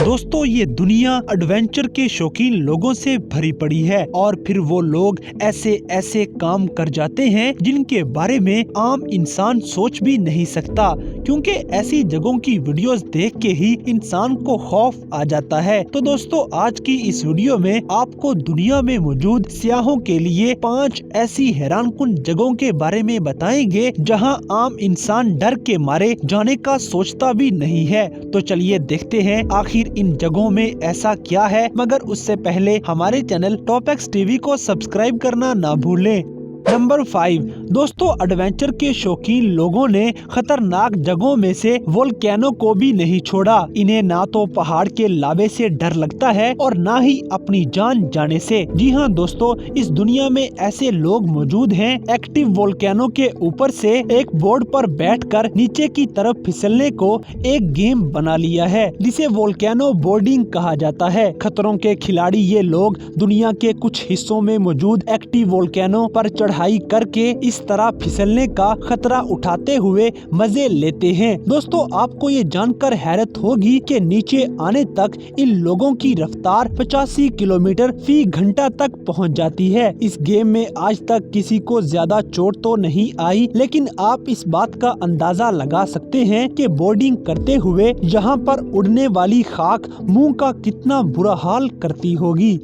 दोस्तों ये दुनिया एडवेंचर के शौकीन लोगों से भरी पड़ी है और फिर वो लोग ऐसे ऐसे काम कर जाते हैं जिनके बारे में आम इंसान सोच भी नहीं सकता, क्योंकि ऐसी जगहों की वीडियोस देख के ही इंसान को खौफ आ जाता है। तो दोस्तों आज की इस वीडियो में आपको दुनिया में मौजूद सियाहों के लिए 5 ऐसी हैरानकुन जगहों के बारे में बताएंगे जहां आम इंसान डर के मारे जाने का सोचता भी नहीं है। तो चलिए देखते हैं आखिर इन जगहों में ऐसा क्या है, मगर उससे पहले हमारे चैनल टॉप एक्स टीवी को सब्सक्राइब करना ना भूलें। नंबर 5 दोस्तों, एडवेंचर के शौकीन लोगों ने खतरनाक जगहों में से वोल्केनो को भी नहीं छोड़ा। इन्हें ना तो पहाड़ के लावे से डर लगता है और ना ही अपनी जान जाने से। जी हाँ दोस्तों, इस दुनिया में ऐसे लोग मौजूद हैं एक्टिव वोल्केनो के ऊपर से एक बोर्ड पर बैठकर नीचे की तरफ फिसलने को एक गेम बना लिया है, जिसे वोल्केनो बोर्डिंग कहा जाता है। खतरों के खिलाड़ी ये लोग दुनिया के कुछ हिस्सों में मौजूद एक्टिव वोल्केनो पर चढ़ाई करके इस तरह फिसलने का खतरा उठाते हुए मजे लेते हैं। दोस्तों आपको ये जानकर हैरत होगी कि नीचे आने तक इन लोगों की रफ्तार 85 किलोमीटर फी घंटा तक पहुंच जाती है। इस गेम में आज तक किसी को ज्यादा चोट तो नहीं आई, लेकिन आप इस बात का अंदाजा लगा सकते हैं कि बोर्डिंग करते हुए यहाँ पर उड़ने वाली खाक मुंह का कितना बुरा हाल करती होगी।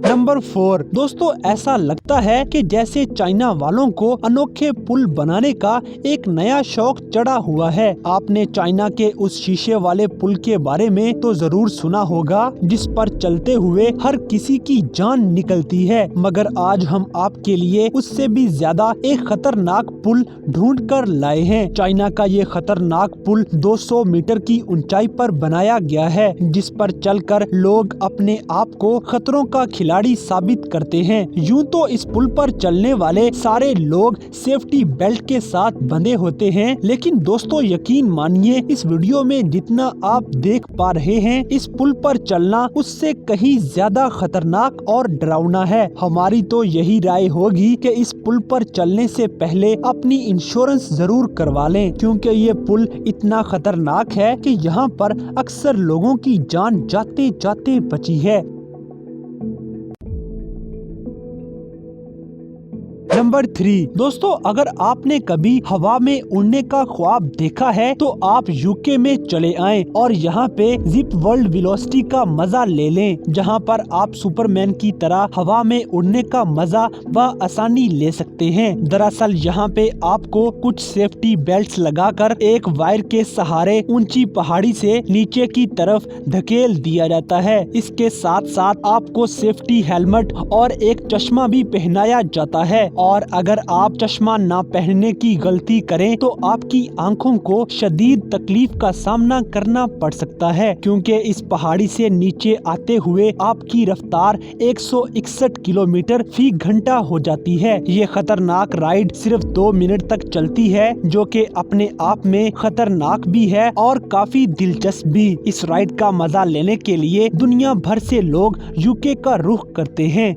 नंबर 4 दोस्तों, ऐसा लगता है कि जैसे चाइना वालों को अनोखे पुल बनाने का एक नया शौक चढ़ा हुआ है। आपने चाइना के उस शीशे वाले पुल के बारे में तो जरूर सुना होगा, जिस पर चलते हुए हर किसी की जान निकलती है, मगर आज हम आपके लिए उससे भी ज्यादा एक खतरनाक पुल ढूंढ कर लाए हैं। चाइना का ये खतरनाक पुल 200 मीटर की ऊंचाई पर बनाया गया है, जिस पर चलकर लोग अपने आप को खतरों का खिलाड़ी साबित करते हैं। यूं तो इस पुल पर चलने वाले सारे लोग सेफ्टी बेल्ट के साथ बंधे होते हैं, लेकिन दोस्तों यकीन मानिए इस वीडियो में जितना आप देख पा रहे हैं, इस पुल पर चलना उससे कहीं ज्यादा खतरनाक और डरावना है। हमारी तो यही राय होगी कि इस पुल पर चलने से पहले अपनी इंश्योरेंस जरूर करवा लें, क्योंकि ये पुल इतना खतरनाक है कि यहाँ पर अक्सर लोगों की जान जाते जाते बची है। नंबर 3 दोस्तों, अगर आपने कभी हवा में उड़ने का ख्वाब देखा है तो आप यूके में चले आएं और यहाँ पे जिप वर्ल्ड वेलोसिटी का मजा ले लें, जहाँ पर आप सुपरमैन की तरह हवा में उड़ने का मजा व आसानी ले सकते हैं। दरअसल यहाँ पे आपको कुछ सेफ्टी बेल्ट्स लगाकर एक वायर के सहारे ऊंची पहाड़ी से नीचे की तरफ धकेल दिया जाता है। इसके साथ साथ आपको सेफ्टी हेलमेट और एक चश्मा भी पहनाया जाता है, और अगर आप चश्मा ना पहनने की गलती करें तो आपकी आंखों को शदीद तकलीफ का सामना करना पड़ सकता है, क्योंकि इस पहाड़ी से नीचे आते हुए आपकी रफ्तार 161 किलोमीटर फी घंटा हो जाती है। ये खतरनाक राइड सिर्फ 2 मिनट तक चलती है, जो कि अपने आप में खतरनाक भी है और काफी दिलचस्प भी। इस राइड का मजा लेने के लिए दुनिया भर से लोग यूके का रुख करते हैं।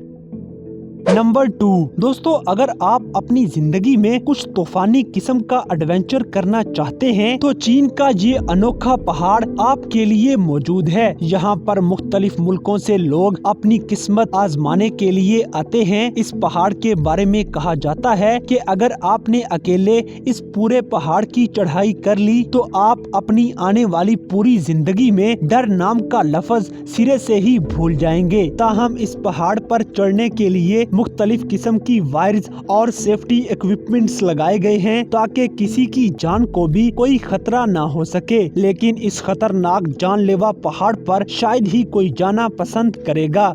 नंबर 2 दोस्तों, अगर आप अपनी जिंदगी में कुछ तूफानी किस्म का एडवेंचर करना चाहते हैं तो चीन का ये अनोखा पहाड़ आपके लिए मौजूद है। यहाँ पर मुख्तलिफ मुल्कों से लोग अपनी किस्मत आजमाने के लिए आते हैं। इस पहाड़ के बारे में कहा जाता है कि अगर आपने अकेले इस पूरे पहाड़ की चढ़ाई कर ली तो आप अपनी आने वाली पूरी जिंदगी में डर नाम का लफ्ज सिरे से ही भूल जाएंगे। ताहम इस पहाड़ पर चढ़ने के लिए मुख्तलिफ किस्म की वायर्स और सेफ्टी इक्विपमेंट्स लगाए गए हैं, ताकि किसी की जान को भी कोई खतरा ना हो सके। लेकिन इस खतरनाक जानलेवा पहाड़ पर शायद ही कोई जाना पसंद करेगा।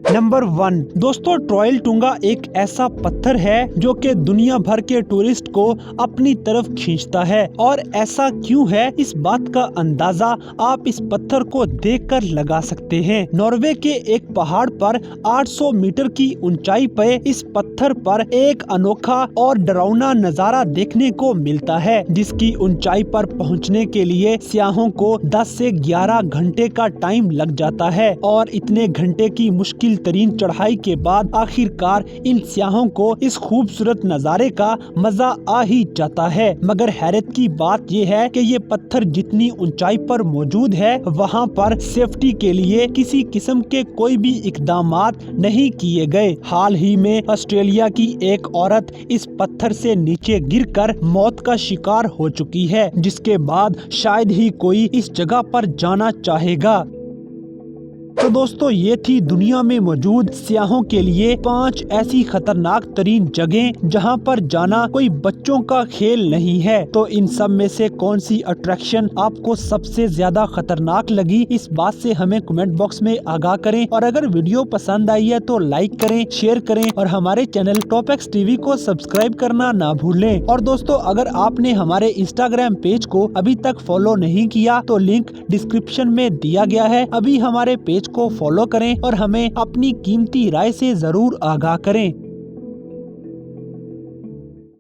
नंबर 1 दोस्तों, ट्रॉयल टूंगा एक ऐसा पत्थर है जो कि दुनिया भर के टूरिस्ट को अपनी तरफ खींचता है, और ऐसा क्यों है इस बात का अंदाजा आप इस पत्थर को देखकर लगा सकते हैं। नॉर्वे के एक पहाड़ पर 800 मीटर की ऊंचाई पे इस पत्थर पर एक अनोखा और डरावना नजारा देखने को मिलता है, जिसकी ऊंचाई पर पहुंचने के लिए सियाहों को 10 से 11 घंटे का टाइम लग जाता है, और इतने घंटे की मुश्किल तरीन चढ़ाई के बाद आखिरकार इन सियाहों को इस खूबसूरत नज़ारे का मजा आ ही जाता है। मगर हैरत की बात यह है कि ये पत्थर जितनी ऊंचाई पर मौजूद है वहाँ पर सेफ्टी के लिए किसी किस्म के कोई भी इकदामात नहीं किए गए। हाल ही में ऑस्ट्रेलिया की एक औरत इस पत्थर से नीचे गिरकर मौत का शिकार हो चुकी है, जिसके बाद शायद ही कोई इस जगह पर जाना चाहेगा। तो दोस्तों, ये थी दुनिया में मौजूद सियाहों के लिए 5 ऐसी खतरनाक तरीन जगह जहां पर जाना कोई बच्चों का खेल नहीं है। तो इन सब में से कौन सी अट्रैक्शन आपको सबसे ज्यादा खतरनाक लगी, इस बात से हमें कमेंट बॉक्स में आगाह करें। और अगर वीडियो पसंद आई है तो लाइक करें, शेयर करें और हमारे चैनल टॉपएक्स टीवी को सब्सक्राइब करना ना भूलें। और दोस्तों, अगर आपने हमारे इंस्टाग्राम पेज को अभी तक फॉलो नहीं किया तो लिंक डिस्क्रिप्शन में दिया गया है। अभी हमारे पेज को फॉलो करें और हमें अपनी कीमती राय से जरूर आगाह करें।